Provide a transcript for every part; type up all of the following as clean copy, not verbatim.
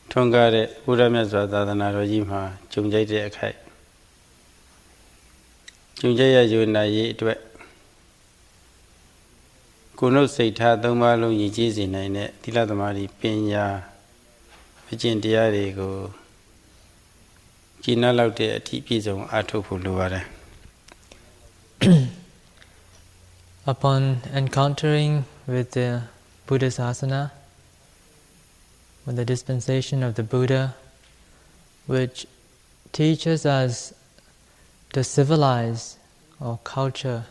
Tongare Uramyaswa Dadana Rojima, Chungjay de Akai. Chungjaya Junayi Dwe Kuno Sita Domalo Yijis in a Tiladamari Pena Vicintiarigo Gina Laute Tipizum Atopuluare. Upon encountering with the Buddha's asana, with the dispensation of the Buddha, which teaches us to civilize or culture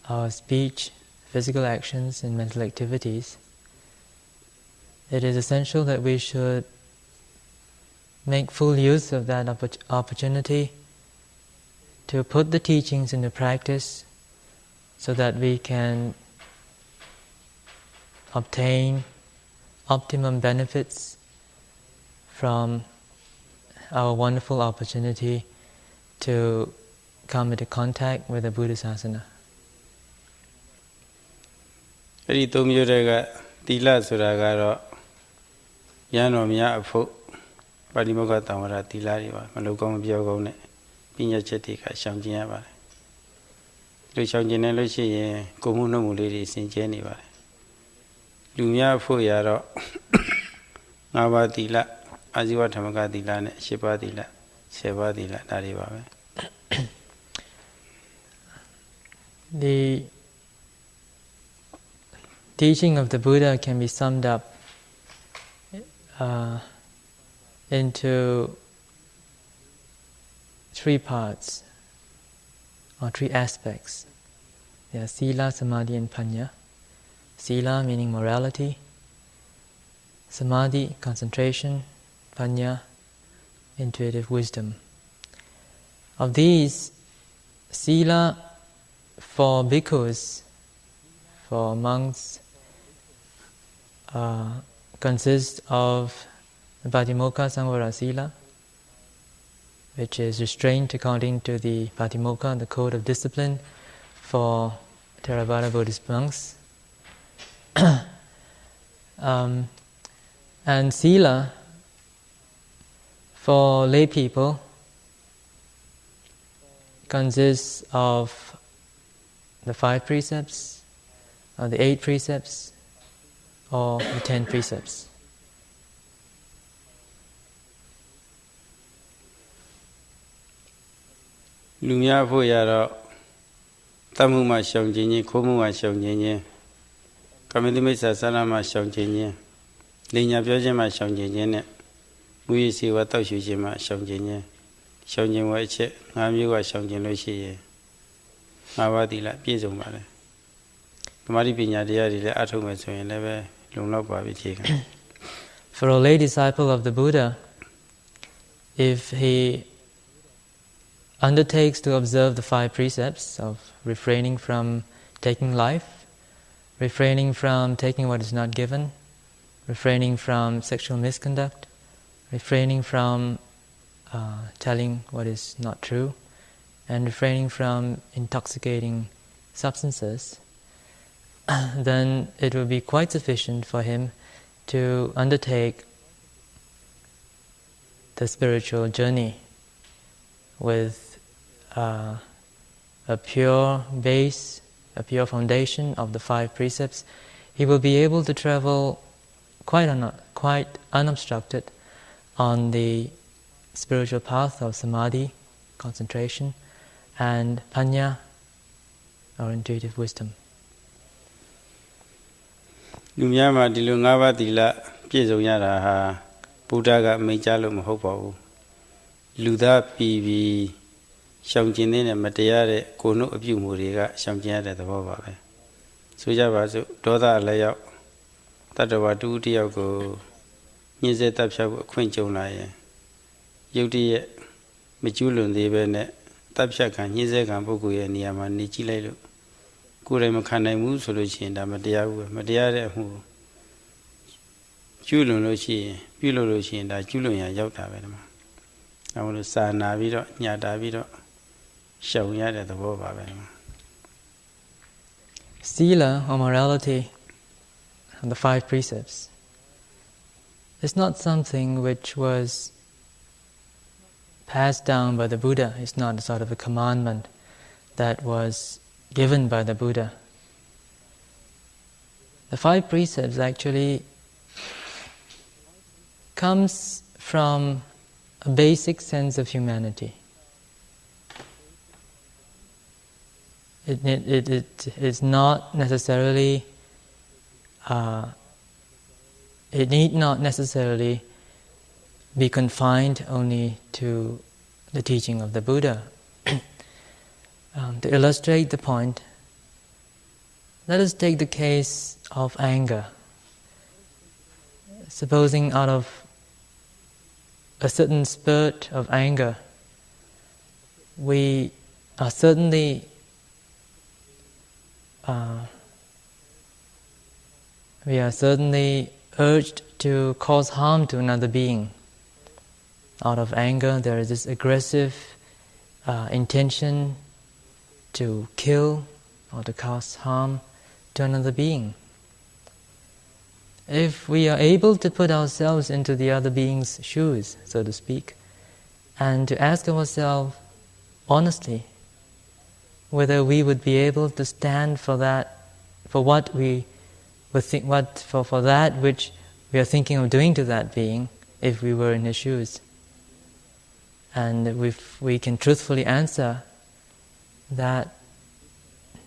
our speech, physical actions and mental activities, it is essential that we should make full use of that opportunity to put the teachings into practice so that we can obtain optimum benefits from our wonderful opportunity to come into contact with the Buddha's asana. Tila Suragaro Yano Mia Fo Padimoga Tamara Tilariva, Malocom Biogone, Pina Chetica, Shamjiava. Luchanjine Luci, Comuno Muliri, Saint Geneva. Lumia Fuyaro Navatila, Aziwatamaga Dilane, Shipadila, Sevadila, Dariva. The teaching of the Buddha can be summed up into three parts or three aspects. They are Sila, Samadhi and Panya. Sila meaning morality, Samadhi concentration, Panya intuitive wisdom. Of these, Sila for bhikkhus, for monks, consists of the Patimokkha Samvara Sila, which is restraint according to the Patimokkha, the code of discipline for Theravada Buddhist monks. And Sila for lay people consists of the 5 precepts, or the 8 precepts, or the 10 precepts. Lumia Foyaro Tamuma Shongjini, Komuma Shongjini, Kamidimisa Salama Shongjini, Linya Biojima Shongjini, Muisi Watashujima Shongjini, Shongjin Wache, Namiwa Shongjin Lushi, Mavadila, Pizumare. Maripina Diari Atomas in Leve, Lumlopa Vitika. For a lay disciple of the Buddha, if he undertakes to observe the 5 precepts of refraining from taking life, refraining from taking what is not given, refraining from sexual misconduct, refraining from telling what is not true, and refraining from intoxicating substances, then it will be quite sufficient for him to undertake the spiritual journey with a pure base, a pure foundation of the 5 precepts. He will be able to travel quite unobstructed on the spiritual path of samadhi, concentration, and panya, or intuitive wisdom. Lumyama Dilungava Dila, Piezonyara, Buddha Majalo Mahopo, Luda Pivi, Shamjin and Materiare, Kono Abumuriga, Shamjan at the Baba. Sujavazu, Doda Layout, Tatawa 2 Diago, Nizet Tapsha Quinchonaya, Yudi Mijulun de Bene, Tapshaka, Nizek and Bogu and Yaman Nichilelu. Kuremakana Mu solution, Madia who Juloloshi, Piloloshi, and Julian Yota. I want to say Navido, Nyadavido, show Yada the Boba. Sila or morality the 5 precepts, it's not something which was passed down by the Buddha. It's not a sort of a commandment that was given by the Buddha. The 5 precepts actually comes from a basic sense of humanity. It is not necessarily, it need not necessarily be confined only to the teaching of the Buddha. To illustrate the point, let us take the case of anger. Supposing out of a certain spurt of anger, we are certainly urged to cause harm to another being. Out of anger, there is this aggressive intention to kill or to cause harm to another being. If we are able to put ourselves into the other being's shoes, so to speak, and to ask ourselves honestly whether we would be able to stand for that, for what we would think, for that which we are thinking of doing to that being, if we were in his shoes, and if we can truthfully answer that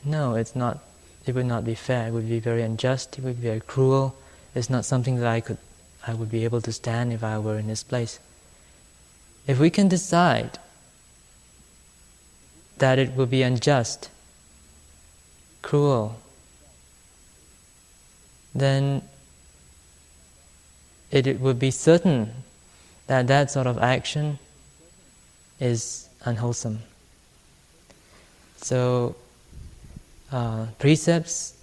no, it's not. It would not be fair. It would be very unjust. It would be very cruel. It's not something that I would be able to stand if I were in his place. If we can decide that it would be unjust, cruel, then it would be certain that that sort of action is unwholesome. So, precepts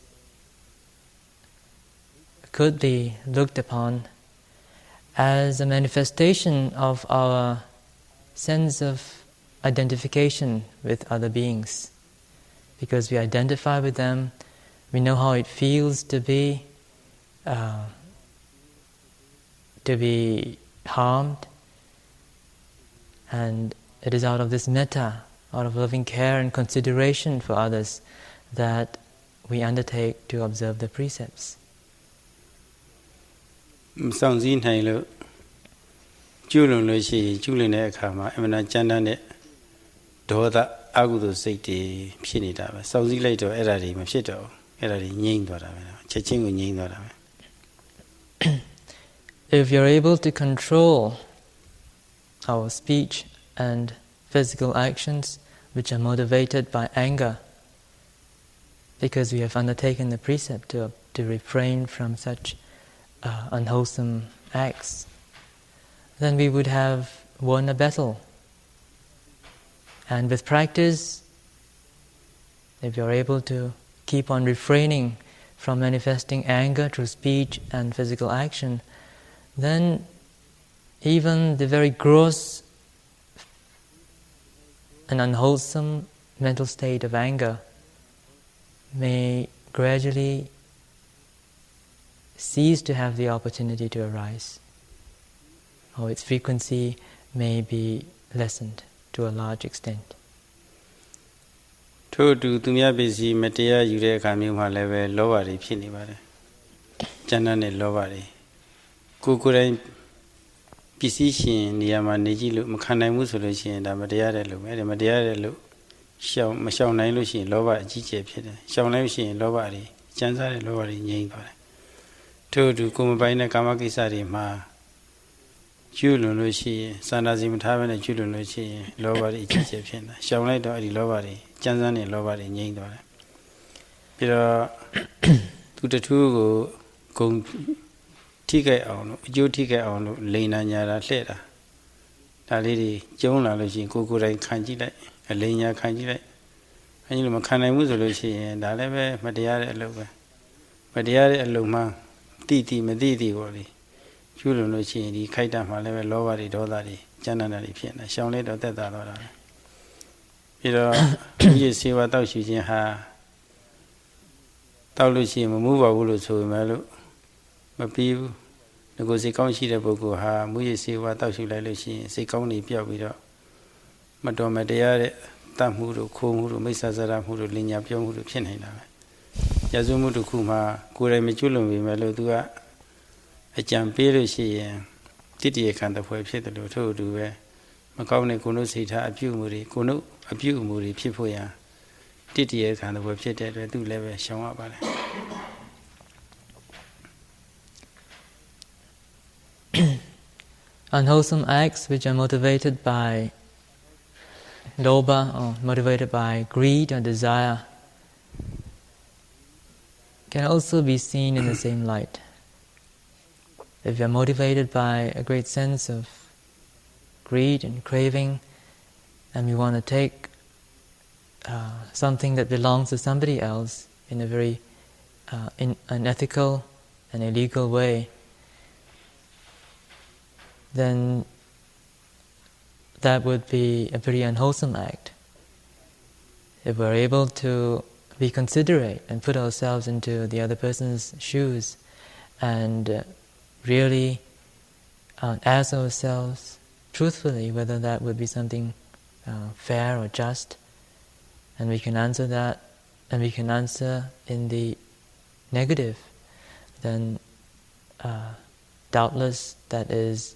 could be looked upon as a manifestation of our sense of identification with other beings. Because we identify with them, we know how it feels to be harmed, and it is out of this metta, out of loving care and consideration for others, that we undertake to observe the precepts. စောင့်စည်းနိုင်လို့ကျူးလွန်လို့ရှိရင်ကျူးလွန်တဲ့အခါမှာအမှန်တန်ကြမ်းတမ်းတဲ့ဒေါသအကုသိုလ်စိတ်တွေဖြစ်နေတာပဲစောင့်စည်းလိုက်တော့အဲ့ဒါတွေမဖြစ်တော့အဲ့ဒါတွေငြိမ့်သွားတာပဲချက်ချင်းကိုငြိမ့်သွားတာပဲ If you're able to control our speech and physical actions which are motivated by anger, because we have undertaken the precept to refrain from such unwholesome acts, then we would have won a battle. And with practice, if you're able to keep on refraining from manifesting anger through speech and physical action, then even the very gross and unwholesome mental state of anger may gradually cease to have the opportunity to arise, or its frequency may be lessened to a large extent. ထို့အတူသူများပစ္စည်းမတရားယူတဲ့အခါမျိုးမှာလည်းပဲလောဘတွေဖြစ်နေပါတယ်။ကျမ်းစာနဲ့လောဘတွေကိုယ်တိုင်ပစ္စည်းရှင်နေရာမှာနေကြည့်လို့မခံနိုင်ဘူးဆိုလို့ရှိရင်ဒါမတရားတဲ့လို့ပဲအဲ့ဒါမတရားတဲ့လို့မရှောင်နိုင်လို့ရှိရင်လောဘအကြီးကျယ်ဖြစ်တယ်။ရှောင်နိုင်လို့ရှိရင်လောဘတွေကျမ်းစာတဲ့လောဘတွေငြိမ့်သွားတယ်။ထို့အတူကိုယ်မပိုင်တဲ့ကာမကိစ္စတွေမှာကျူးလွန်လို့ရှိရင်စာနာစီမထားဘဲနဲ့ကျူးလွန်လို့ရှိရင်လောဘတွေအကြီးကျယ်ဖြစ်တယ်။ရှောင်လိုက်တော့အဲ့ဒီလောဘတွေကျမ်းစာနဲ့လောဘတွေငြိမ့်သွားတယ်။ပြီးတော့သူတထူးကိုဂုံထိခိုက်အောင်လို့အကျိုးထိခိုက်အောင်လို့လိန်နာညာတာလှဲ့တာဒါလေးတွေကျုံးလာလို့ရှိရင်ကိုယ်တိုင်ခံကြည့်လိုက်အလိန်ညာခံကြည့်လိုက်အဲဒီလိုမခံနိုင်ဘူးဆိုလို့ရှိရင်ဒါလည်းပဲမတရားတဲ့အလုပ်ပဲမတရားတဲ့အလုပ်မှတိမသိပေါ့လေကျူးလွန်လို့ရှိရင်ဒီခိုက်တာမှလည်းပဲလောဘတွေဒေါသတွေကျမ်းနာတာတွေဖြစ်နေရှောင်လိုက်တော့တက်တာတော့တာပြီးတော့ဒီစေဝါတောက်ရှူခြင်းဟာတောက်လို့ရှိရင်မမှုပါဘူးလို့ဆိုပေမဲ့လို့ ပြီးဘူးငါစိတ်ကောင်းရှိတဲ့ပုဂ္ဂိုလ်ဟာမူရည်စေဝါတောက်ရှုလိုက်လို့ရှိရင်စိတ်ကောင်းနေပြောက်ပြီးတော့မတော်မတရားတဲ့တတ်မှုတို့ခိုးမှုတို့မိစ္ဆာဇာရမှုတို့လင်ညာပြောမှုတို့ဖြစ်နေတာပဲရာဇဝမှုတစ်ခုမှာကိုယ်တိုင်မကျွလွန်ပေမဲ့လို့သူကအကြံပေးလို့ရှိရင်တတိယခန္ဓာဖွဲ့ဖြစ်တယ်လို့ထို့အတူပဲမကောင်းတဲ့ကိုယ်တို့စိတ်ထားအပြုအမူတွေကိုယ်တို့အပြုအမူတွေဖြစ်ဖို့ရန်တတိယခန္ဓာဖွဲ့ဖြစ်တဲ့အတွက်သူလည်းပဲရှောင်ရပါတယ် Unwholesome acts which are motivated by lobha or motivated by greed or desire can also be seen in the same light. If you are motivated by a great sense of greed and craving, and we want to take something that belongs to somebody else in a very unethical and illegal way, then that would be a very unwholesome act. If we're able to be considerate and put ourselves into the other person's shoes and really ask ourselves truthfully whether that would be something fair or just, and we can answer that, and we can answer in the negative, then doubtless that is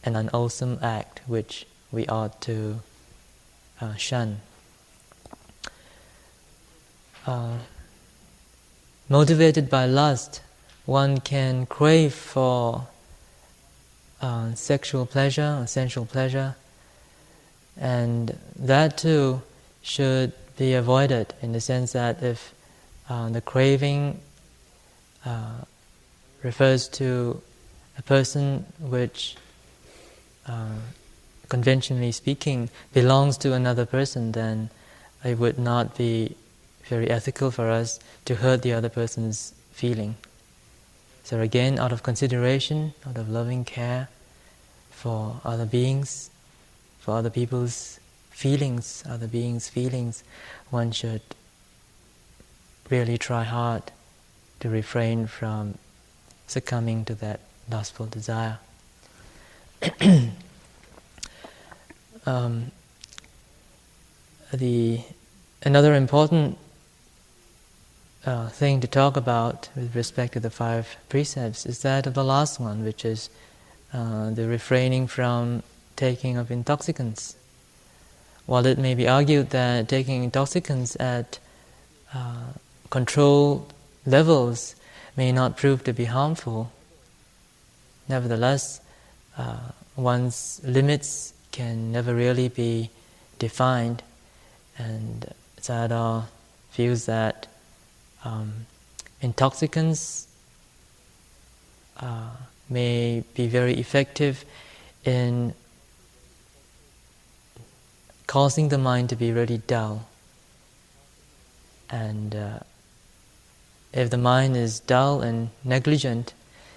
an unwholesome act which we ought to shun. Motivated by lust, one can crave for sexual pleasure or sensual pleasure, and that too should be avoided in the sense that if the craving refers to a person which conventionally speaking belongs to another person, then it would not be very ethical for us to hurt the other person's feeling. So again, out of consideration, out of loving care for other beings, for other people's feelings, other beings' feelings, one should really try hard to refrain from succumbing to that lustful desire. Another important thing to talk about with respect to the 5 precepts is that of the last one, which is the refraining from taking of intoxicants. While it may be argued that taking intoxicants at controlled levels may not prove to be harmful, nevertheless, one's limits can never really be defined, and Sayadaw feels that intoxicants may be very effective in causing the mind to be really dull. And if the mind is dull and negligent,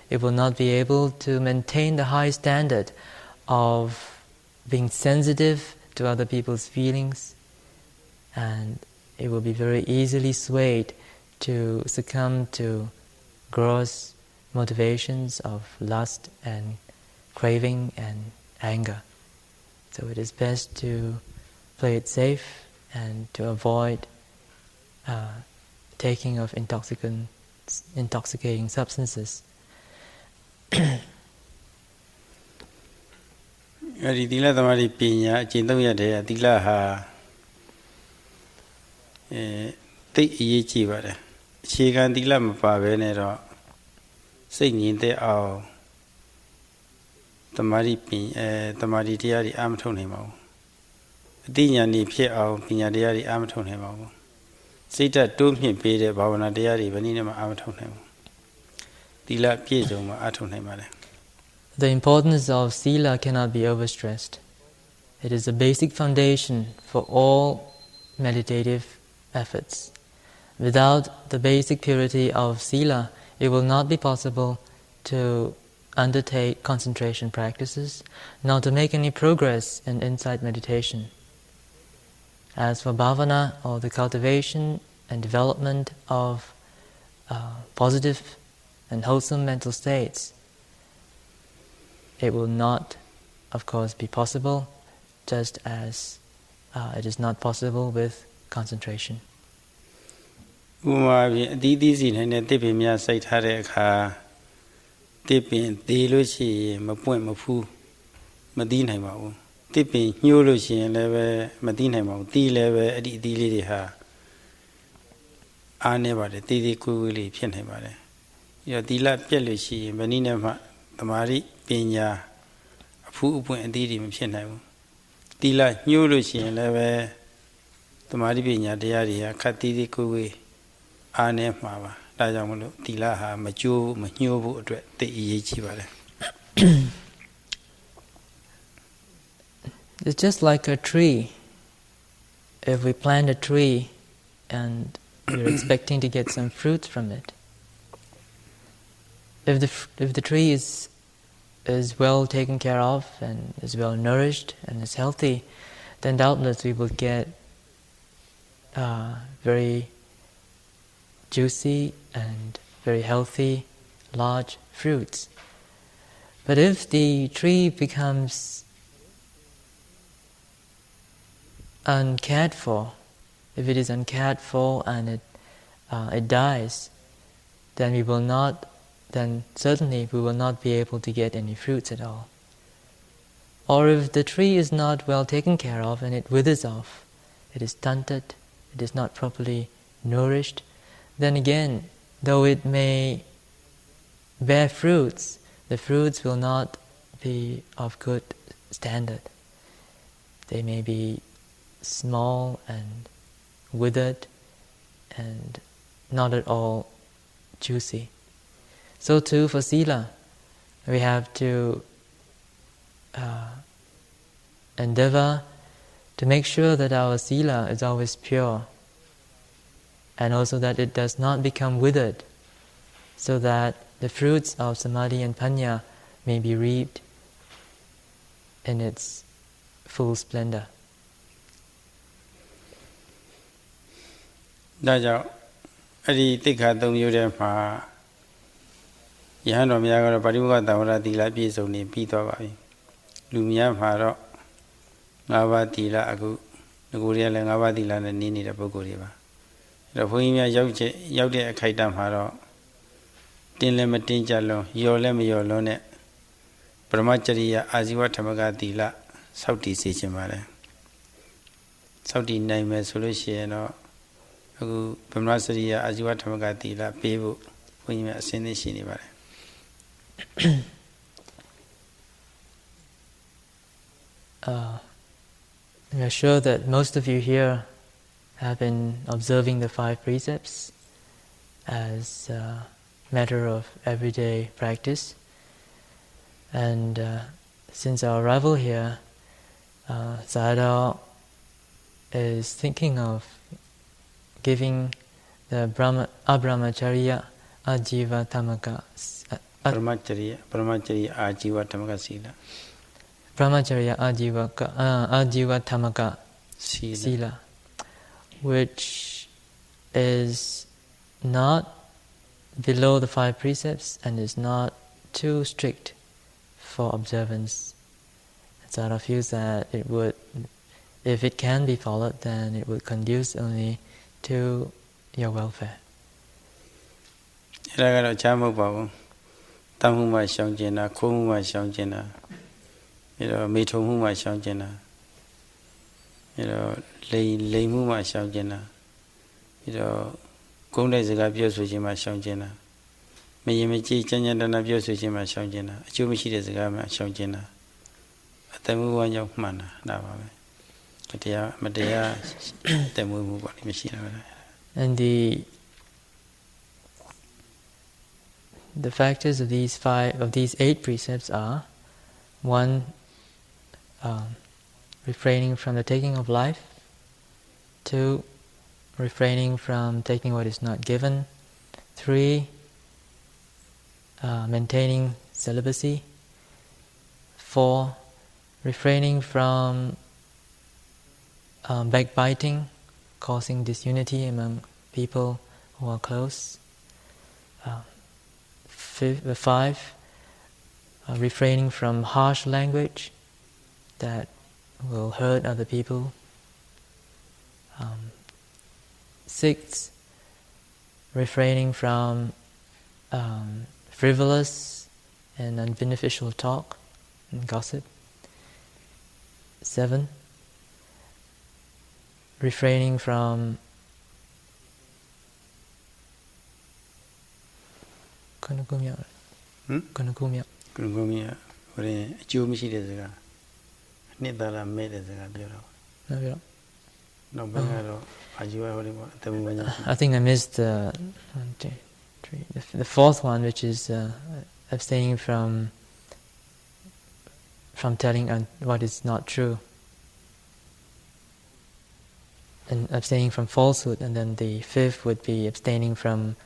it will not be able to maintain the high standard of being sensitive to other people's feelings, and it will be very easily swayed to succumb to gross motivations of lust and craving and anger. So it is best to play it safe and to avoid taking of intoxicating substances. အဲဒီသီလသမารိပညာအကျင့်သုံးရတဲ့သီလဟာသိအရေးကြီးပါတယ်အခြေခံသီလမပါဘဲနဲ့တော့စိတ်ငြိမ်သက်အောင်သမารိပညာသမารိတရားတွေအာမထုတ်နိုင်ပါဘူးအသိဉာဏ်ဤဖြစ်အောင်ပညာတရားတွေအာမထုတ်နိုင်ပါဘူးစိတ်ဓာတ်တိုးမြင့်ပေးတဲ့ဘာဝနာတရားတွေဘယ်နည်းနဲ့မှအာမထုတ်နိုင်ဘူးသီလပြည့်စုံမှအာထုတ်နိုင်ပါတယ်The importance of sila cannot be overstressed. It is a basic foundation for all meditative efforts. Without the basic purity of sila, it will not be possible to undertake concentration practices, nor to make any progress in insight meditation. As for bhavana, or the cultivation and development of positive and wholesome mental states, it will not, of course, be possible, just as it is not possible with concentration. ဥပမာဖြင့်အသီးသီးစီနိုင်တဲ့တစ်ပင်များစိုက်ထားတဲ့အခါတစ်ပင်သေးလို့ရှိရင်မပွင့်မဖူးမသီးနိုင်ပါဘူးတစ်ပင်ညှိုးလို့ရှိရင်လည်းပဲမသီးနိုင်ပါဘူးသီးလည်းပဲအဲ့ဒီအသီးလေးတွေဟာအားနေပါတယ်သေးသေးကွေးကွေးလေးဖြစ်နိုင်ပါတယ်ပြီးတော့သီလပြက်လို့ရှိရင်မနည်းနဲ့မှသမာဓိပညာအဖူးအပွင့်အသီးတွေမဖြစ်နိုင်ဘူးသီလညှိုးလို့ရှိရင်လည်းပဲသမာဓိပညာတရားတွေဟာခက်သေးသေးကွေးကွေးအားနေမှာပါဒါကြောင့်မလို့သီလဟာမကျိုးမညှိုးဖို့အတွက်သိအရေးကြီးပါတယ် It's just like a tree. If we plant a tree and we're expecting to get some fruit from it, if the tree is well taken care of and is well nourished and is healthy, then doubtless we will get very juicy and very healthy, large fruits. But if the tree becomes uncared for, if it is uncared for and it dies, then certainly we will not be able to get any fruits at all. Or if the tree is not well taken care of and it withers off, it is stunted, it is not properly nourished, then again, though it may bear fruits, the fruits will not be of good standard. They may be small and withered and not at all juicy. So too for sila, we have to endeavor to make sure that our sila is always pure, and also that it does not become withered, so that the fruits of samadhi and panya may be reaped in its full splendor. ဒါကြောင့်အဲ့ဒီတိက္ခာ၃မျိုးထဲမှာယဟန်တော်များကတော့ပါရိမုခသံဝရသီလပြည့်စုံနေပြီးသွားပါပြီလူများမှာတော့၅ပါးသီလအခုငကိုတွေကလည်း၅ပါးသီလနဲ့နေနေတဲ့ပုဂ္ဂိုလ်တွေပါအဲ့တော့ဘုန်းကြီးများရောက်တဲ့အခိုက်အတန့်မှာတော့တင်းလည်းမတင်းကြလွန်ရော်လည်းမရော်လွန်နဲ့ပရမကျရိယအာဇီဝဓမ္မကသီလစောင့်တည်စေခြင်းပါတယ်စောင့်တည်နိုင်မယ်ဆိုလို့ရှိရင်တော့အခုဗမ္မာစရိယအာဇီဝဓမ္မကသီလပေးဖို့ဘုန်းကြီးများအစဉ်သင့်ရှိနေပါတယ် I'm sure that most of you here have been observing the 5 precepts as a matter of everyday practice, and since our arrival here, Sayadaw is thinking of giving the Abrahmacharya Ajiva Tamaka Brahmacharya Ajiva Tamaka Sila Brahmacharya Ajiva Tamaka Sila, which is not below the 5 precepts and is not too strict for observance. Sayadaw feels that it would, if it can be followed, then it would conduce only to your welfare. အဲ့ဒါကတော့ချမ်းမဟုတ်ပါဘူးတမ်းမှုမှရှောင်ကျင်တာခိုးမှုမှရှောင်ကျင်တာပြီးတော့မေထုံမှုမှရှောင်ကျင်တာပြီးတော့လိမ်မှုမှရှောင်ကျင်တာပြီးတော့ဂုဏ်တဲ့စကားပြောဆိုခြင်းမှရှောင်ကျင်တာမရင်မကြည်ကြမ်းကြမ်းတမ်းတမ်းပြောဆိုခြင်းမှရှောင်ကျင်တာအကျိုးမရှိတဲ့စကားမှရှောင်ကျင်တာအတ္တမှုဝမ်းကြောင့်မှန်တာဒါပါပဲမတရားတမှုမှုပေါ့မရှိတာပဲ And the factors of these 8 precepts are: 1, refraining from the taking of life; 2, refraining from taking what is not given; 3, maintaining celibacy; 4, refraining from backbiting, causing disunity among people who are close; 5, refraining from harsh language that will hurt other people. 6, refraining from frivolous and unbeneficial talk and gossip. 7, refraining from I think I missed the 1, 2, 3. The 4th one, which is abstaining from telling what is not true, and abstaining from falsehood. And then the 5th would be abstaining from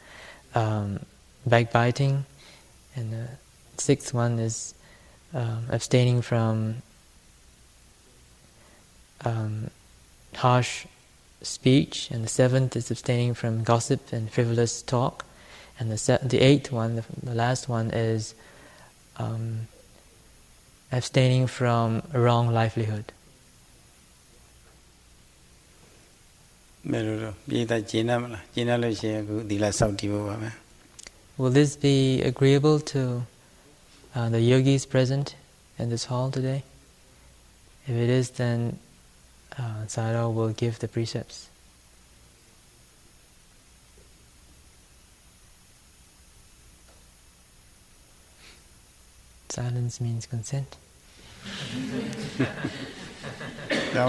backbiting, and the 6th one is abstaining from harsh speech, and the 7th is abstaining from gossip and frivolous talk, and the 8th one, the last one, is abstaining from wrong livelihood. Will this be agreeable to the yogis present in this hall today? If it is, then Sayadaw will give the precepts. Silence means consent. That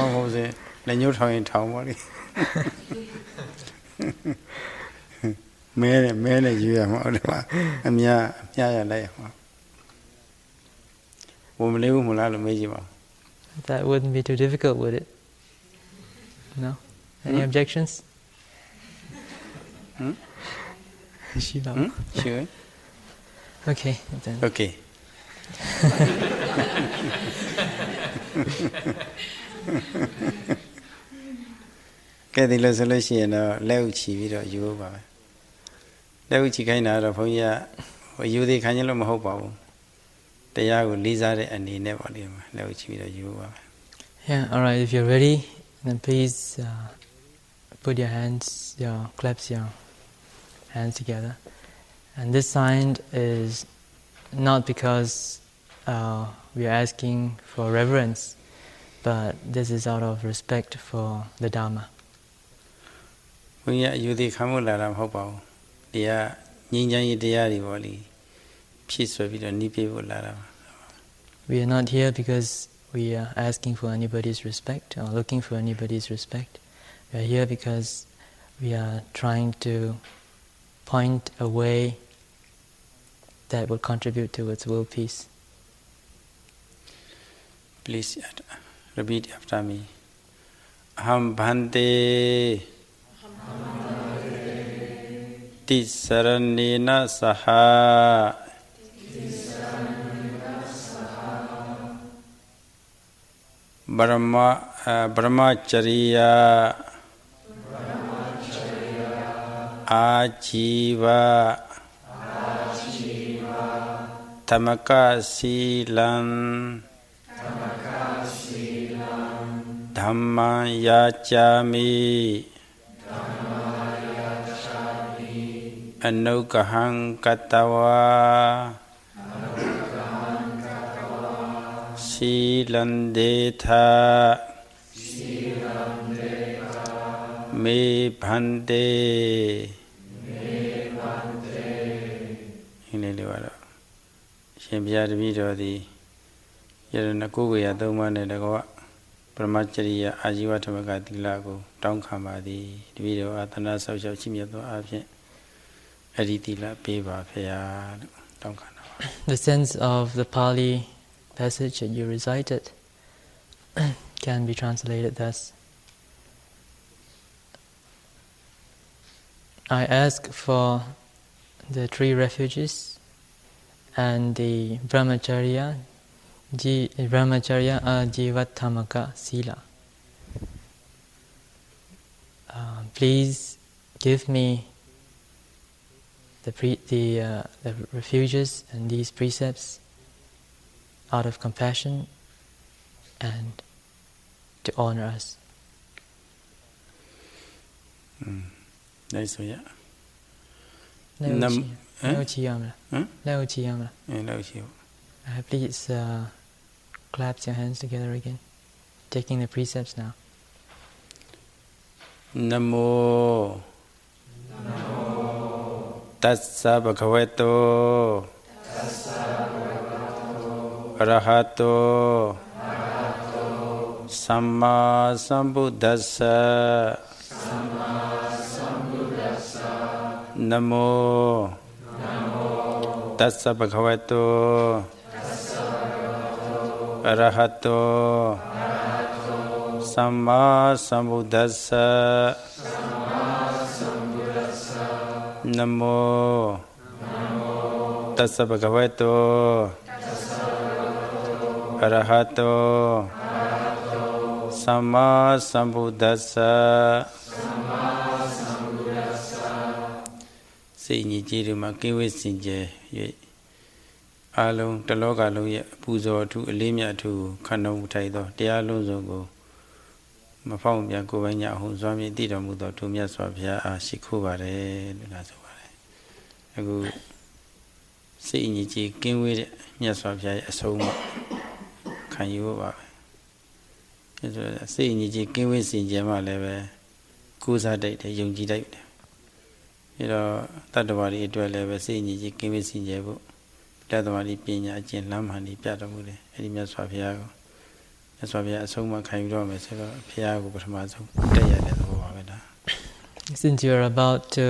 wouldn't be too difficult, would it? No? Any objections? Sure. Okay, then. Okay. Cái thì là solution nó leo chỉ vì đó yêu bà. Leo chỉ cái nào đó phong ya yêu thì khán giả nó mà học bảo. Tại sao cũng lý giải để anh đi nè bảo đi mà leo chỉ vì đó yêu bà. Yeah, all right. If you're ready, then please put your hands, clasp your hands together. And this sign is not because we are asking for reverence, but this is out of respect for the Dhamma. We are not here because we are asking for anybody's respect or looking for anybody's respect. We are here because we are trying to point a way that will contribute towards world peace. Please repeat after me. Aham bhante tisaranena saha brahmacharya ajiva tamaka silam Dhamma yachami anukahang katawa silandetha me bhanteရှင်ဘုရားတပည့်တော်သည်ယရဏကုဝေယသုံးပါးနဲ့တကွပရမကျရိယအာဇီဝဓမ္မကသီလကိုတောင်းခံပါသည်တပည့်တော်အာသနာဆောက်ရှောက်ချီးမြှင့်သောအားဖြင့်အဲ့ဒီသီလပေးပါဖေဟာလို့တောင်းခံတာပါ The sense of the Pali passage that you recited can be translated thus. I ask for the 3 refuges and the brahmacharya ajivattamaka sila. Please give me the refuges and these precepts out of compassion and to honor us. Đấy số ya. Please clap your hands together again. Taking the precepts now. Namo Tassa Bhagavato Arahato Samma Sambuddhassa. Namo Tassa Bhagavato Arahato Samma Sambuddhassa. Namo Tassa Bhagavato Arahato Samma Sambuddhassa. Say ni jiru ma kiwe sinje ye along taloka long ye puzo tu alimya tu khanong thai do tia long so ko ma phawng pyan ko bai nya hon swa mi tiတော်မူသောသူမြတ်စွာဘုရားအားရှိခိုးပါတယ်လို့လာဆိုပါတယ်အခုစိတ်အညီကြီးကင်းဝေးတဲ့မြတ်စွာဘုရားရဲ့အဆုံးအမခံယူပါပဲအဲဆိုစိတ်အညီကြီးကင်းဝေးစင်ကြယ်မှလည်းပဲကိုးစားတတ်တယ်ယုံကြည်တတ်တယ်အဲတော့တတ္တဝါတွေအတွက်လည်းပဲစိတ်အညီကြီးကင်းဝေးစင်ကြယ်ဖို့တတ္တဝါတွေပညာအကျင့်လမ်းမှန်တွေပြတော်မူတယ်အဲဒီမြတ်စွာဘုရားကိုမြတ်စွာဘုရားအဆုံးအမခံယူတော့မယ်ဆိုတော့ဘုရားကိုပထမဆုံးတက်ရတဲ့သဘောပါပဲဒါ Since you are about to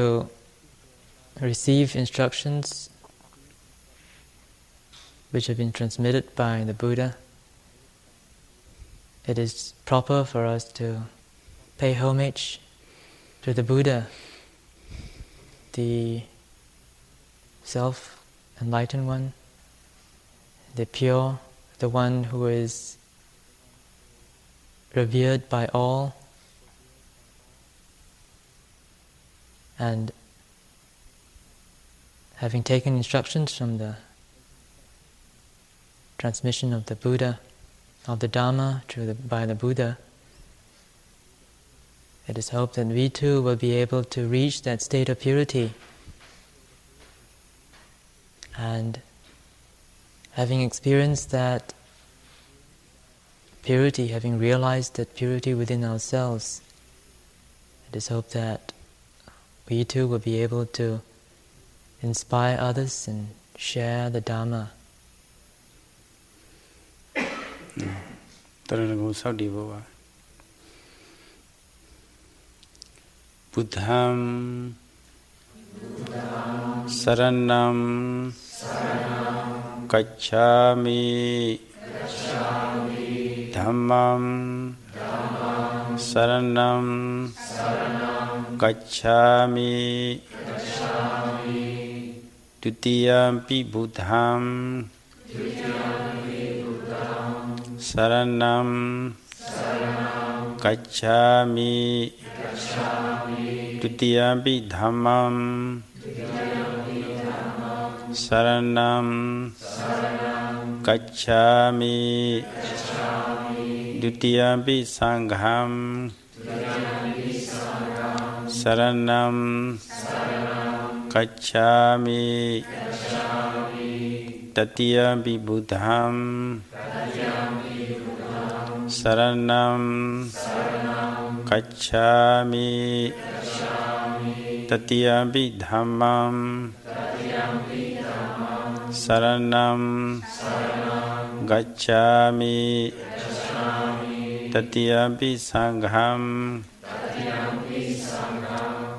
receive instructions which have been transmitted by the Buddha, it is proper for us to pay homage to the Buddha, the self-enlightened one, the pure, the one who is revered by all, and having taken instructions from the transmission of the Buddha, of the Dhamma by the Buddha, it is hoped that we too will be able to reach that state of purity. And having experienced that purity, having realized that purity within ourselves, it is hoped that we too will be able to inspire others and share the Dhamma. Buddham Saranam Gacchami Dhammam Saranam Gacchami Dutiyampi Buddham Saranam Gacchami Dutiyampi Dhammam Saranam Gacchami Dutiyampi Sangham Saranam Gacchami Tatiyampi Buddham Saranam Gacchami Tatiyampi Dhammam Saranam Gacchami Tatiyampi Sangham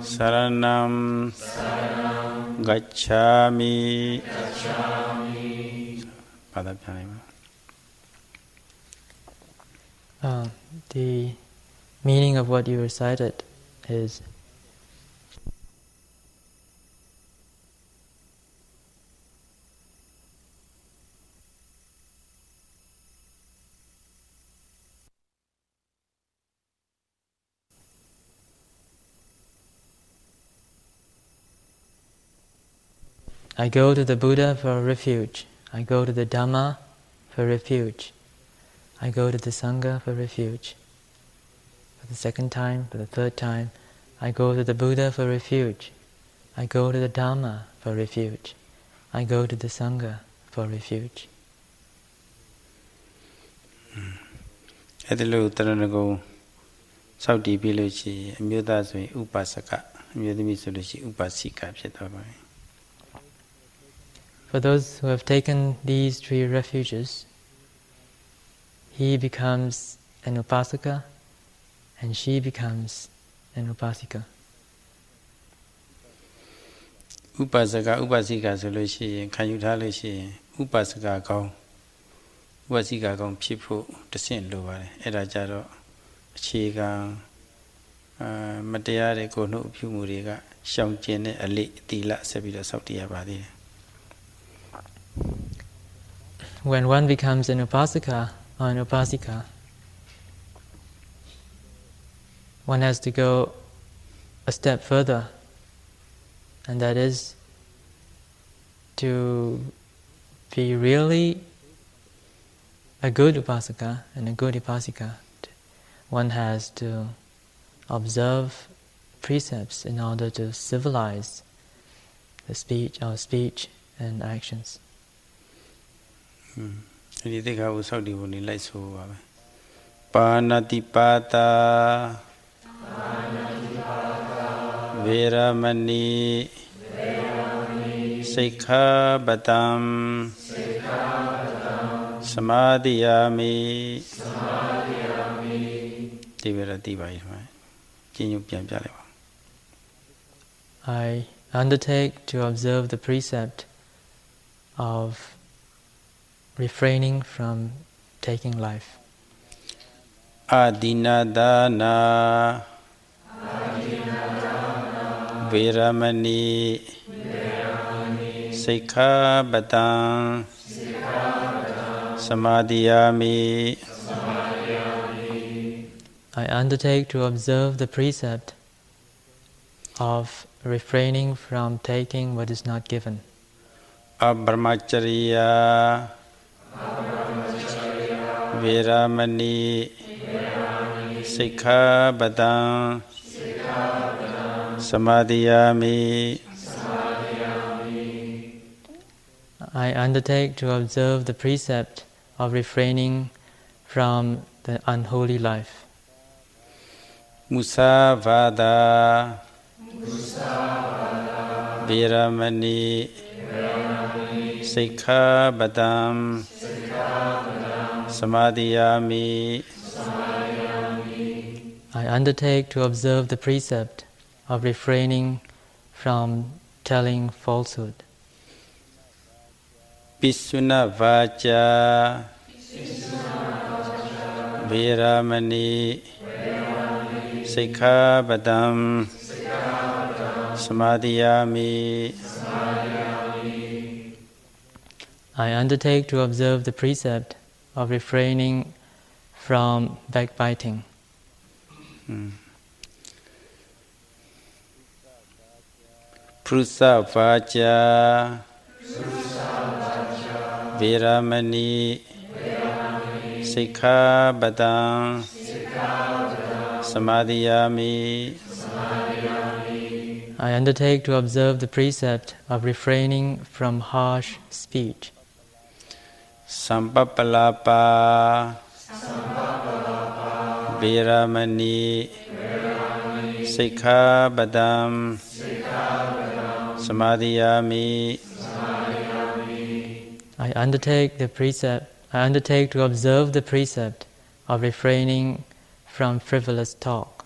Saranam Gacchami. The meaning of what you recited is I go to the Buddha for refuge. I go to the Dhamma for refuge. I go to the Sangha for refuge. For the second time, for the third time, I go to the Buddha for refuge. I go to the Dhamma for refuge. I go to the Sangha for refuge. အဲ့ဒီလိုတရဏဂုံစောက်တည်ပြီးလို့ရှိရင်အမျိုးသားဆိုရင်ဥပါစကအမျိုးသမီးဆိုလို့ရှိရင်ဥပါစိကဖြစ်သွားပါမယ် For those who have taken these three refuges, he becomes an upasaka and she becomes an upasika. ဥပါစကဥပါစိကဆိုလို့ရှိရင်ခံယူထားလို့ရှိရင်ဥပါစကကောင်းဥပါစိကကောင်းဖြစ်ဖို့တဆင့်လိုပါတယ်အဲ့ဒါကြတော့အခြေခံမတရားတဲ့ကိုယ်နှုတ်အပြုမှုတွေကရှောင်ကျဉ်တဲ့အလေးအတိလဆက်ပြီးတော့စောင့်တည်ရပါသေးတယ် When one becomes an upasaka or an upasika, one has to go a step further, and that is to be really a good upasaka and a good upasika. One has to observe precepts in order to civilize our speech and actions. ဒီတိခါကိုစောင့်တည်ဖို့နေလိုက်ဆိုပါပဲပါဏတိပါတာဝေရမဏိစိက္ခာပတံသမာဓိယာမိဒီဝရတိပါရမယ်ကျင့်ညွတ်ပြန်ပြလိုက်ပါ I undertake to observe the precept of refraining from taking life. Adinadana Viramani Sikkhapatam Samadhiyami. I undertake to observe the precept of refraining from taking what is not given. Abrahmacharya Viramani Sikkhapatam Samadhiyami. I undertake to observe the precept of refraining from the unholy life. Musavada Viramani Sikkhapatam Samadhiyami. I undertake to observe the precept of refraining from telling falsehood. Pisuna Vacha Viramani Sikkhapatam Samadhiyami. I undertake to observe the precept of refraining from backbiting. Prusa Vacha Viramani Sikkhapatam Samadhiyami. I undertake to observe the precept of refraining from harsh speech. Sampapalapa Viramani Sikkhapatam Samadhiyami. I undertake to observe the precept of refraining from frivolous talk.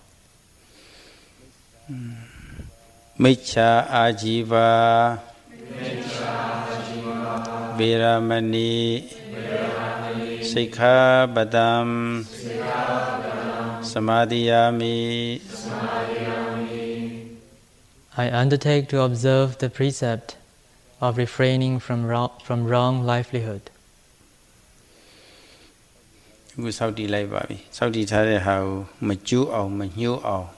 Micha Ajiva Viramani Sikkhapatam Samadhiyami. I undertake to observe the precept of refraining from wrong livelihood. အခုစောင့်တည်လိုက်ပါပြီစောင့်တည်ထားတဲ့ဟာကိုမကျိုးအောင်မညှိုးအောင်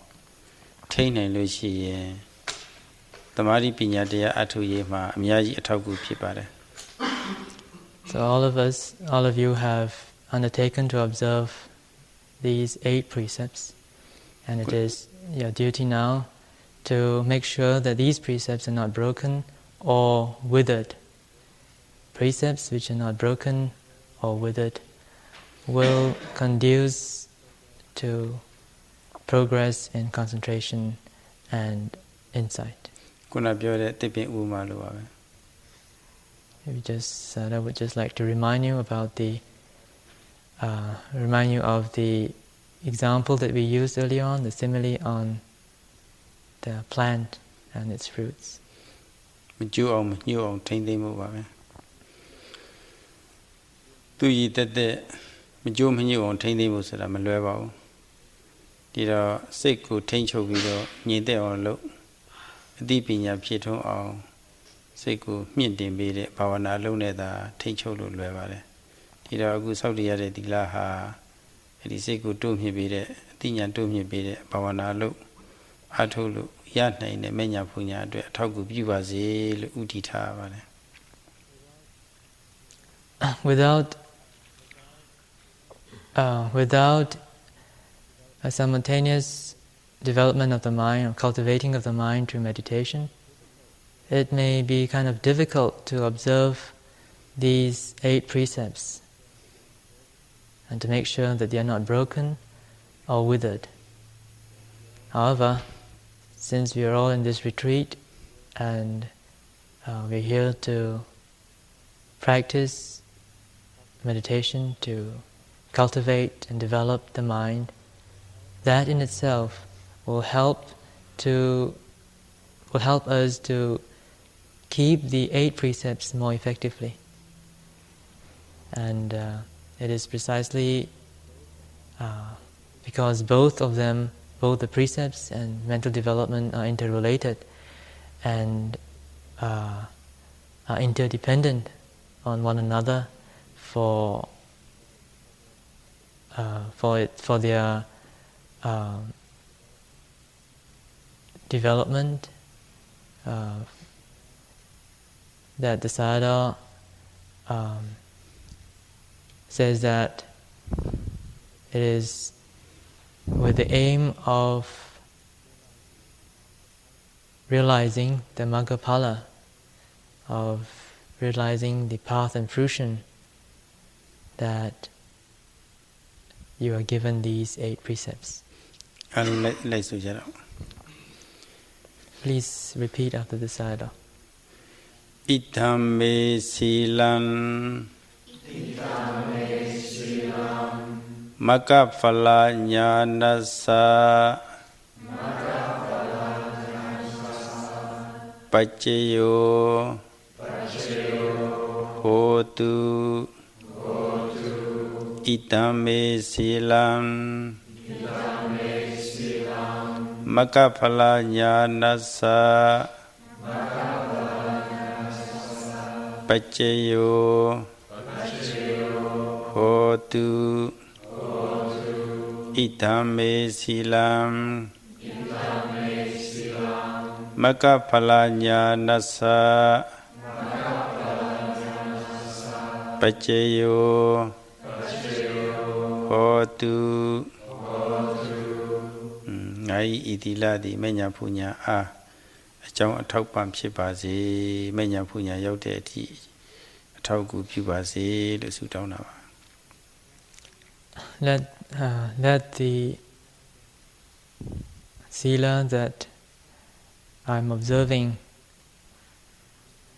ထိန်းနိုင်လို့ရှိရင် Tamari pinya deya atu yema amyaji ataugu phipare. So all of you have undertaken to observe these 8 precepts, and it is your duty now to make sure that these precepts are not broken or withered. Precepts which are not broken or withered will conduce to progress in concentration and insight. I would just like to remind you about of the example that we used earlier on, the simile on the plant and its fruits. Seku mintin bede bhavana alone da tencho lo lwe bare. Tira agu saudi yare dila ha edi seku to mhi bede tinyan to mhi bede bhavana lo atho lo ya nai ne menya phunya atwe athauku pyu ba se lo uti tha bare. Without a simultaneous development of the mind, or cultivating of the mind through meditation, it may be kind of difficult to observe these 8 precepts and to make sure that they are not broken or withered. However, since we are all in this retreat and we're here to practice meditation, to cultivate and develop the mind, that in itself will help us to keep the 8 precepts more effectively. And it is precisely because both of them, both the precepts and mental development, are interrelated and are interdependent on one another for their development, that the Sayadaw says that it is with the aim of realizing the Maggaphala, of realizing the path and fruition, that you are given these 8 precepts. Please repeat after the Sayadaw. Itamme silam Maggaphala jnanassa Paccayo Hotu Itamme silam Maggaphala jnanassa Paccayo Hotu Itamme silam Maggaphala jnanassa Paccayo Hotu Ngai idila di menya punya a Achong athok pam phit ba se menya punya yauk de athi athauku pyu ba se lo su taung na ba. Let the sila that I'm observing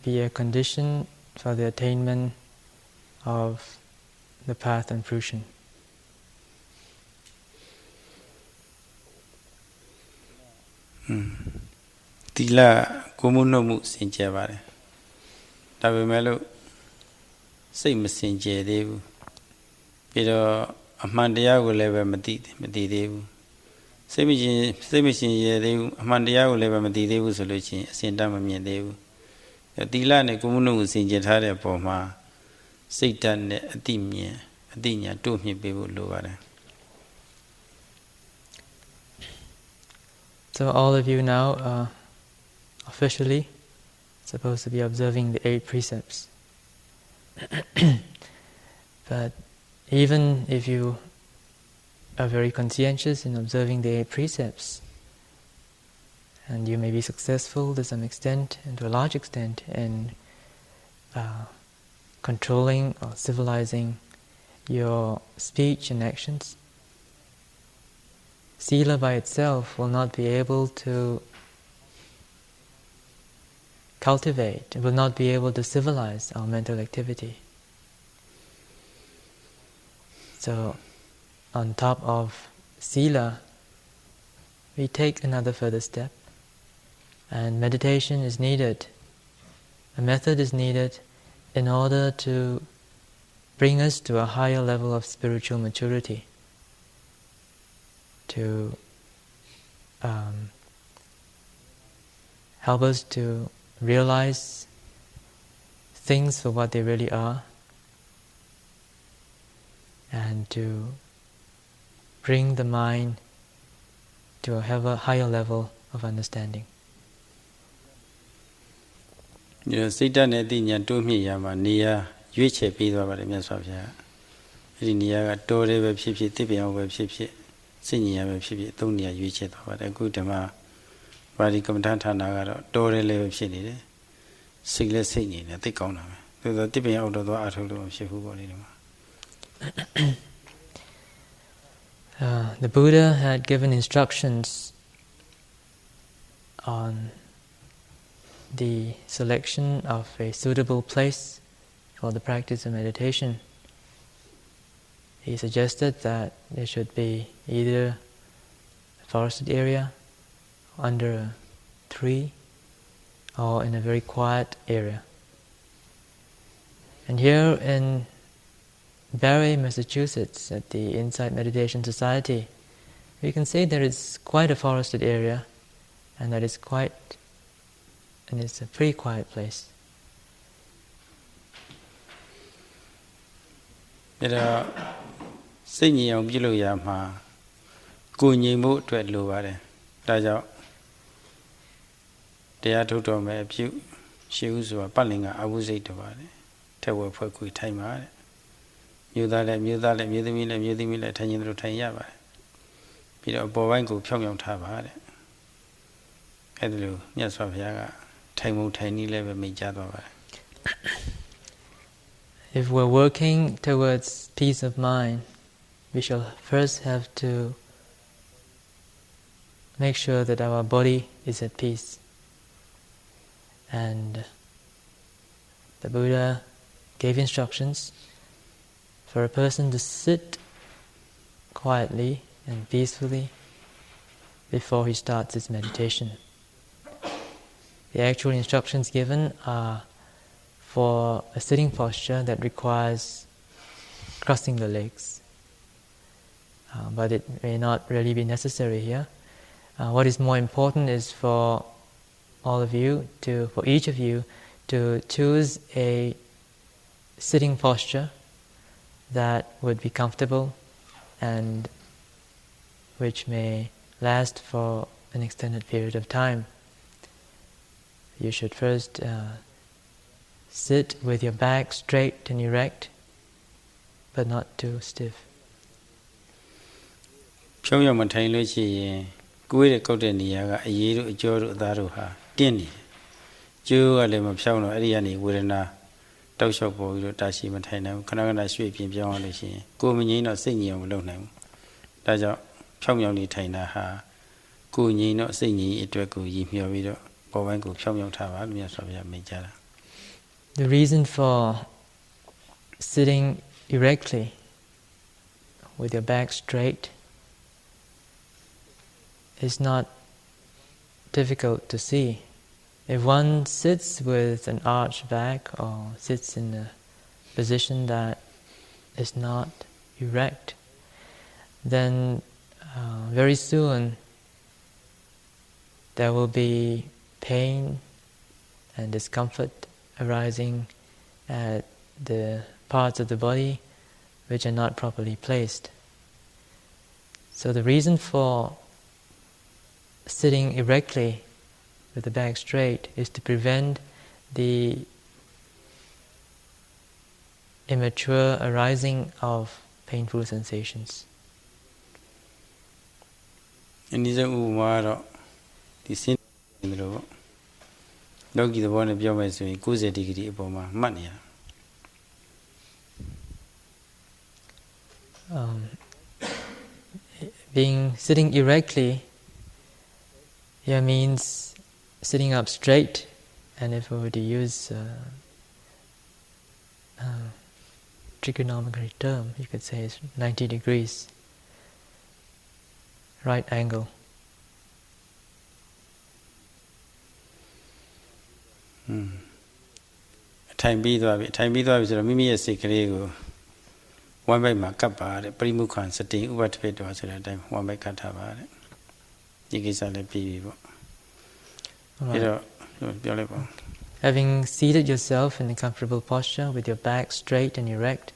be a condition for the attainment of the path and fruition. Tila kumuno mu sinche bare. Da pe me lo siat ma sinche de bu. Pi do aman taya ko le be mati de bu. Siat ma sinche de bu aman taya ko le be mati de bu so lo chin asin ta ma myin de bu. Tila ne kumuno mu sinche tha de paw ma siat tat ne ati myin ati nya to myin pe bu lo bare. So all of you now officially supposed to be observing the 8 precepts. But even if you are very conscientious in observing the 8 precepts, and you may be successful to some extent and to a large extent in controlling or civilizing your speech and actions, Sila by itself will not be able to cultivate, will not be able to civilize our mental activity. So, on top of Sila, we take another further step, and meditation is needed. A method is needed in order to bring us to a higher level of spiritual maturity, to help us to realize things for what they really are, and to bring the mind to a higher level of understanding. စိတ်ဓာတ်နဲ့သိဉာဏ်တိုးမြင့်ရမှာနေရာရွေးချယ်ပေးသွားပါတယ်မြတ်စွာဘုရား။အဲဒီနေရာကတောတွေပဲဖြစ်ဖြစ်တစ်ပင်အောင်ပဲဖြစ်ဖြစ်စိတ်ဉာဏ်ပဲဖြစ်ဖြစ်သုံးနေရာရွေးချယ်သွားပါတယ်။အခုဓမ္မပါဠိကမ္မဋ္ဌာန်းဌာနကတော့တောတွေလည်းပဲဖြစ်နေတယ်။စိတ်လည်းစိတ်နေတယ်သိကောင်းတာပဲ။ဒါဆိုတစ်ပင်အောင်တော့အထုတ်လို့မဖြစ်ဘူးပေါ့လေဒီမှာ The Buddha had given instructions on the selection of a suitable place for the practice of meditation. He suggested that there should be either a forested area, under a tree, or in a very quiet area. And here in Barre, Massachusetts, at the Insight Meditation Society, we can say there is quite a forested area, and that is it's a pretty quiet place. ဒါစိတ်ငြိမ်အောင်ပြုလုပ်ရမှာကိုယ်ငြိမ်မှုအတွက်လိုပါတယ်။ဒါကြောင့်တရားထုတ်တော်မယ်အပြုရှိဥစွာပတ်လင်ကအဝုစိတ်တော်ပါတယ်။ထက်ဝဲဖွဲ့ခွေထိုင်ပါတဲ့။မြို့သားလည်းမြို့သမီးလည်းထိုင်ရင်တို့ထိုင်ရပါတယ်။ပြီးတော့ပေါ်ပိုင်းကိုဖြောင်းဖြောင်းထားပါတဲ့။အဲဒီလိုမြတ်စွာဘုရားကထိုင်မှုထိုင်နည်းလည်းပဲမိန့်ကြားသွားပါတယ်။ If we're working towards peace of mind, we shall first have to make sure that our body is at peace. And the Buddha gave instructions for a person to sit quietly and peacefully before he starts his meditation. The actual instructions given are for a sitting posture that requires crossing the legs. But it may not really be necessary here. What is more important is for each of you to choose a sitting posture that would be comfortable and which may last for an extended period of time. You should first sit with your back straight and erect, but not too stiff. ဖြောင်းရမထိုင်လို့ရှိရင်ကိုယ်ရဲ့ကောက်တဲ့နေရာကအရေးတို့အကျော်တို့အသားတို့ဟာတင်းနေတယ်။ကျိုးကလည်းမဖြောင်းတော့အဲ့ဒီကနေဝေဒနာတောက်လျှောက်ပေါ်ပြီးတော့တာရှိမထိုင်နိုင်ဘူး။ခဏခဏရွှေ့ပြင်ပြောင်းရလို့ရှိရင်ကိုယ်မငြိမ်းတော့စိတ်ငြိမ်အောင်မလုပ်နိုင်ဘူး။ဒါကြောင့်ဖြောင်းနေထိုင်တာဟာကိုယ်ငြိမ်တော့စိတ်ငြိမ်အတွက်ကိုရည်မျှော်ပြီးတော့ပေါ်ပိုင်းကိုဖြောင်းထားပါလို့မြတ်စွာဘုရားမိန့်ကြားတာ The reason for sitting erectly with your back straight is not difficult to see. If one sits with an arched back or sits in a position that is not erect, then very soon there will be pain and discomfort arising at the parts of the body which are not properly placed. So the reason for sitting erectly with the back straight is to prevent the immature arising of painful sensations. And these are the sin in the road. Doggy the one of your way, so he goes a degree above my money. Being sitting erectly here means sitting up straight, and if we were to use trigonometry term, you could say it's 90 degrees, right angle. Time be the Mimi Secret. One by my kappa, Primukhan sitting over to it was at a time, one by Katava. You get a people. Having seated yourself in a comfortable posture with your back straight and erect,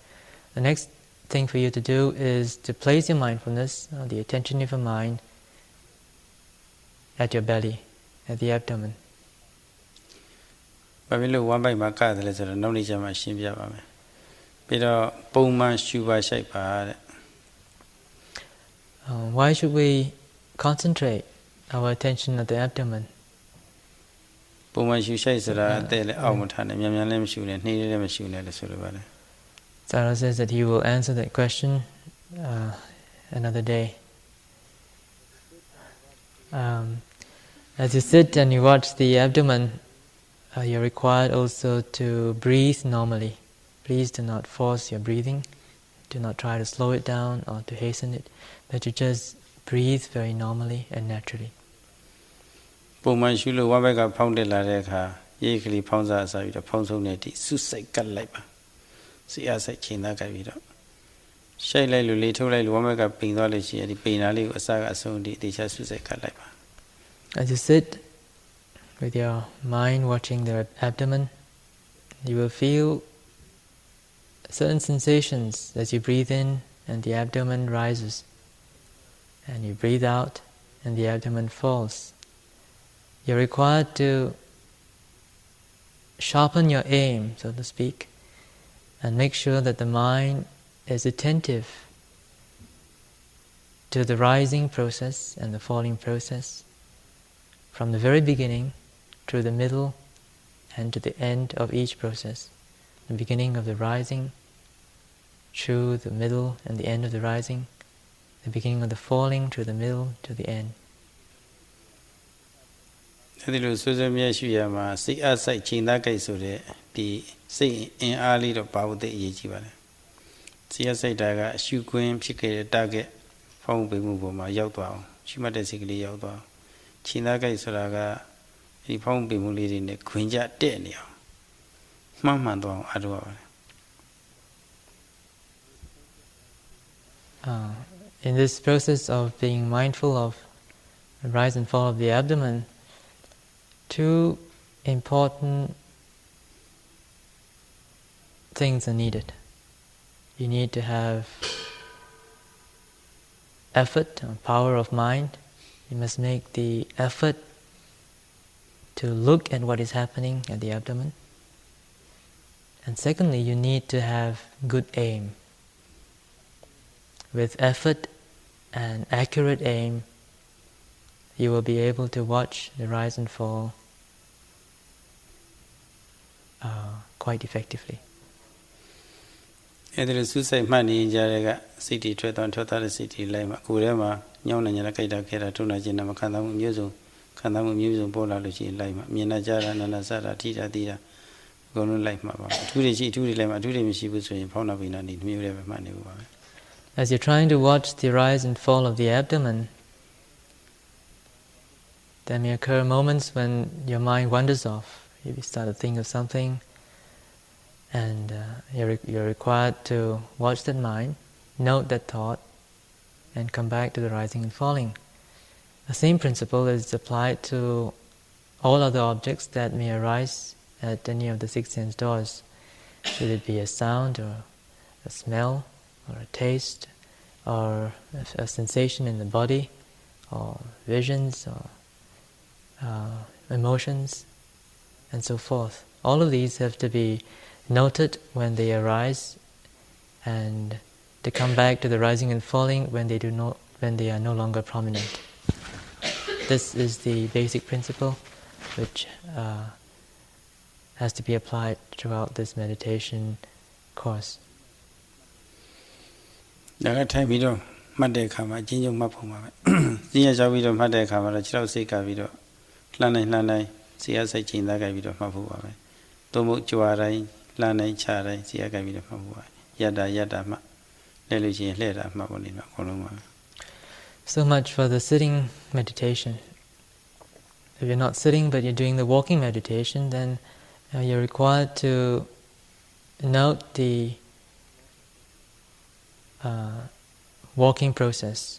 the next thing for you to do is to place your mindfulness, the attention of your mind, at your belly, at the abdomen. But we look one by my car, there's a knowledge of my shimbia. Why should we concentrate our attention at the abdomen? Sayadaw says that he will answer that question another day. As you sit and you watch the abdomen, you're required also to breathe normally. Please do not force your breathing. Do not try to slow it down or to hasten it, but you just breathe very normally and naturally. As you sit with your mind watching the abdomen, you will feel certain sensations as you breathe in and the abdomen rises, and you breathe out and the abdomen falls. You're required to sharpen your aim, so to speak, and make sure that the mind is attentive to the rising process and the falling process from the very beginning through the middle and to the end of each process. The beginning of the rising, through the middle and the end of the rising, the beginning of the falling, through the middle to the end. In this process of being mindful of the rise and fall of the abdomen, two important things are needed. You need to have effort or power of mind. You must make the effort to look at what is happening at the abdomen. And secondly, you need to have good aim. With effort and accurate aim, you will be able to watch the rise and fall quite effectively. As you're trying to watch the rise and fall of the abdomen, there may occur moments when your mind wanders off. You start to think of something, and you're required to watch that mind, note that thought, and come back to the rising and falling. The same principle is applied to all other objects that may arise at any of the six sense doors, should it be a sound or a smell or a taste or a sensation in the body or visions or emotions, and so forth. All of these have to be noted when they arise, and to come back to the rising and falling when they are no longer prominent. This is the basic principle which has to be applied throughout this meditation course. ဒါကထိုင်ပြီးတော့မှတ်တဲ့အခါမှာအချင်းချင်းမှတ်ဖို့ပါပဲ။စီးရရောက်ပြီးတော့မှတ်တဲ့အခါမှာတော့ခြေထောက်စိတ်ကပြီးတော့လှမ်းနိုင်စီရစိတ်ချိန်သားကြိုက်ပြီးတော့မှတ်ဖို့ပါပဲ။သို့မဟုတ်ကြွားတိုင်းလှမ်းနိုင်ချတိုင်းစီရကြိုက်ပြီးတော့မှတ်ဖို့ပါ။ယတ္တာမှလဲလို့ရှိရင်လှဲ့တာမှတ်ဖို့နေတော့အကုန်လုံးပါပဲ။ So much for the sitting meditation. If you're not sitting but you're doing the walking meditation, then you're required to note the walking process,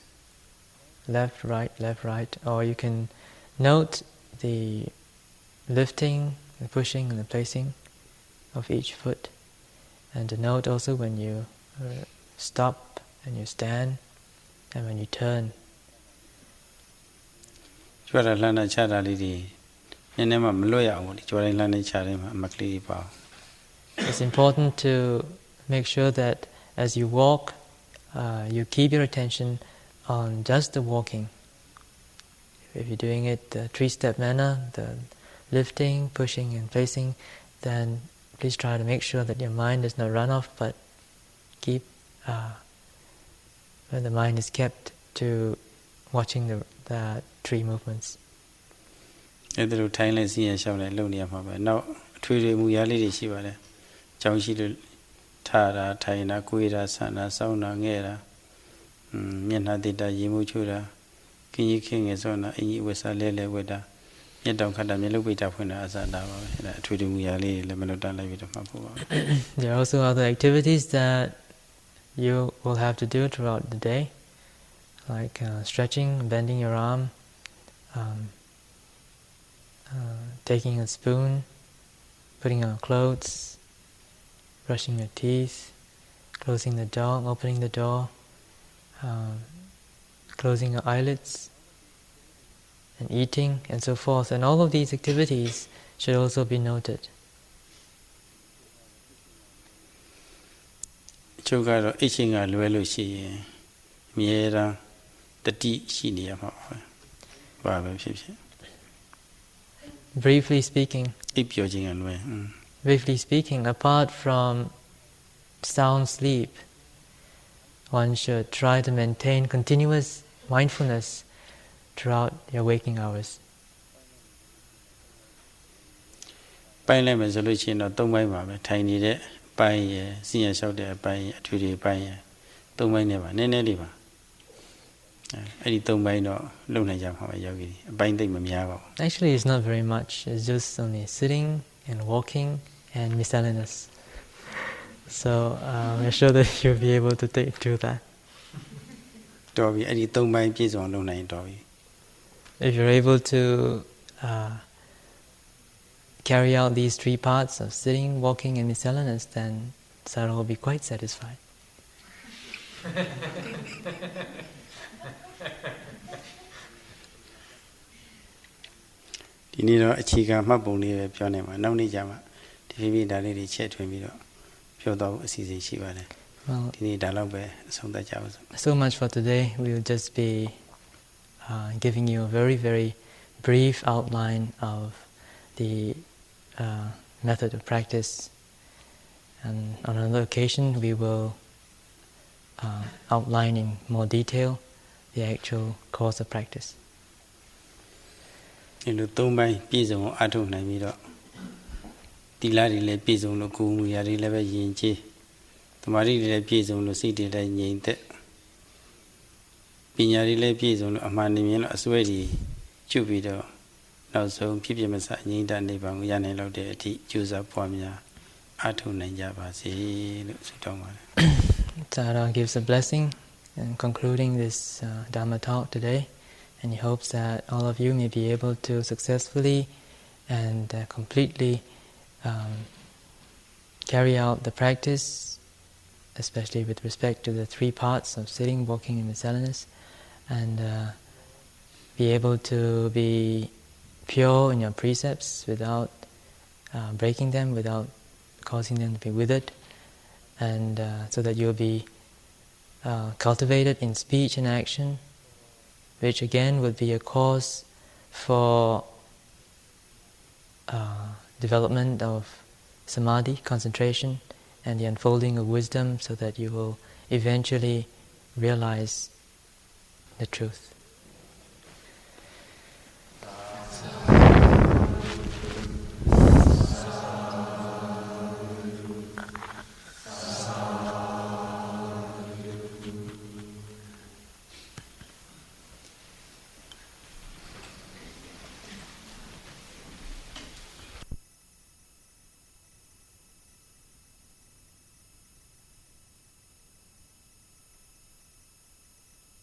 left, right, or you can note the lifting, the pushing, and the placing of each foot, and to note also when you stop and you stand, and when you turn. ကြွားတာလှမ်းတာချတာလေးတွေနည်းနည်းမှမလွတ်ရအောင်ပေါ့လေကြွားတိုင်းလှမ်းတိုင်းချတိုင်းမှာအမကလေးပါ It's important to make sure that as you walk, you keep your attention on just the walking. If you're doing it the three-step manner, the lifting, pushing, and placing, then please try to make sure that your mind does not run off, but keep the mind is kept to watching the three movements. အဲ့ဒါလိုထိုင်လိုက်စီးရရှောက်လိုက်လုပ်နေရမှာပဲနောက်အထွေထွေမူရလေးတွေရှိပါတယ်ကြောင်းရှိလို့ထားတာထိုင်တာကိုယ်တာဆန္ဒစောင်းတာငဲ့တာမျက်နှာတိတ်တာရေမှုချိုးတာခင်းကြီးခင်းငယ်စောင်းတာအင်ကြီးဝက်စားလဲဝက်တာမျက်တောင်ခတ်တာမျက်လုံးပိတ်တာဖွင့်တာအစတာပါပဲအဲ့ဒါအထွေထွေမူရလေးလည်းမလွတ်တတ်လိုက်ပြီးတော့မှတ်ဖို့ပါ There are also other activities that you will have to do throughout the day, like stretching, bending your arm, taking a spoon, putting on clothes, brushing your teeth, closing the door, opening the door, closing your eyelids, and eating, and so forth. And all of these activities should also be noted. ချုပ်ကတော့အချင်းကလွယ်လို့ရှိရင်အမြဲတမ်းတတိရှိနေရမှာပါဘာပဲဖြစ်ဖြစ် Briefly speaking, အိပ်ပျော်ခြင်းကလွယ် Briefly speaking, apart from sound sleep, one should try to maintain continuous mindfulness throughout your waking hours. ပိုင်းလိုက်မယ်ဆိုလို့ရှိရင်တော့၃ပိုင်းပါပဲထိုင်နေတဲ့အပိုင်းရယ်စီးရလျှောက်တဲ့အပိုင်းရယ်အထွေထွေပိုင်းရယ်၃ပိုင်းနဲ့ပါနည်းနည်းလေးပါအဲ့ဒီ၃ပိုင်းတော့လုံနိုင်ကြမှာပဲယောဂီအပိုင်းသိမ့်မများပါဘူး Actually, it's not very much. It's just only sitting and walking and miscellaneous. So we're sure that you'll be able to take through that. တော်ပြီအဲ့ဒီ၃ပိုင်းပြည့်စုံလုံနိုင်တော်ပြီ If you're able to carry out these three parts of sitting, walking, and miscellaneous, then Sarah will be quite satisfied. ဒီနေ့တော့အခြေခံမှတ်ပုံလေးပဲပြောနေမှာနောက်နေ့ကျမှဒီဖြည်းဖြည်းဒါလေးတွေချက်ထွင်ပြီးတော့ပြောတော့အစီအစဉ်ရှိပါတယ် ဒီနေ့ဒါလောက်ပဲအဆုံးသတ်ကြပါစို့ So much for today. We will just be giving you a very, very brief outline of the method of practice. And on another occasion, we will outline in more detail the actual course of practice. ဒီလို၃ပိုင်းပြည့်စုံအောင်အထုတ်နိုင်ပြီးတော့တိလာတွေလည်းပြည့်စုံလို့ကိုယ်မူရာတွေလည်းပဲယဉ်ကျေးသမာဓိတွေလည်းပြည့်စုံလို့စိတ်တွေလည်းငြိမ်သက်ပညာတွေလည်းပြည့်စုံလို့အမှန်မြင်လို့အစွဲတွေကျွတ်ပြီးတော့နောက်ဆုံးဖြစ်ဖြစ်မစငြိမ်သက်နေပါကိုရနိုင်လို့တဲ့အထိကြိုးစားပွားများအထုတ်နိုင်ကြပါစေလို့ဆုတောင်းပါတယ် Tara gives a blessing in concluding this Dhamma talk today, and he hopes that all of you may be able to successfully and completely carry out the practice, especially with respect to the three parts of sitting, walking, and miscellaneous, and be able to be pure in your precepts without breaking them, without causing them to be withered, and so that you'll be cultivated in speech and action, which again would be a cause for development of samadhi, concentration, and the unfolding of wisdom, so that you will eventually realize the truth.